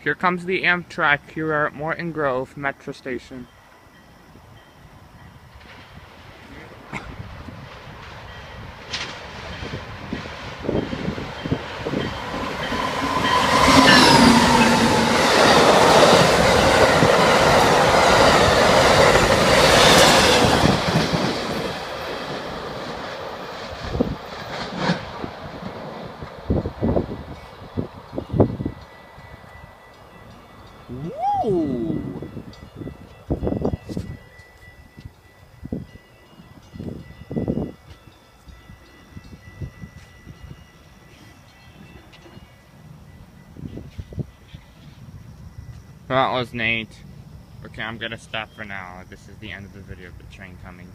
Here comes the Amtrak. Here we are at Morton Grove Metro Station. Woo! That was Nate. Okay, I'm gonna stop for now. This is the end of the video of the train coming.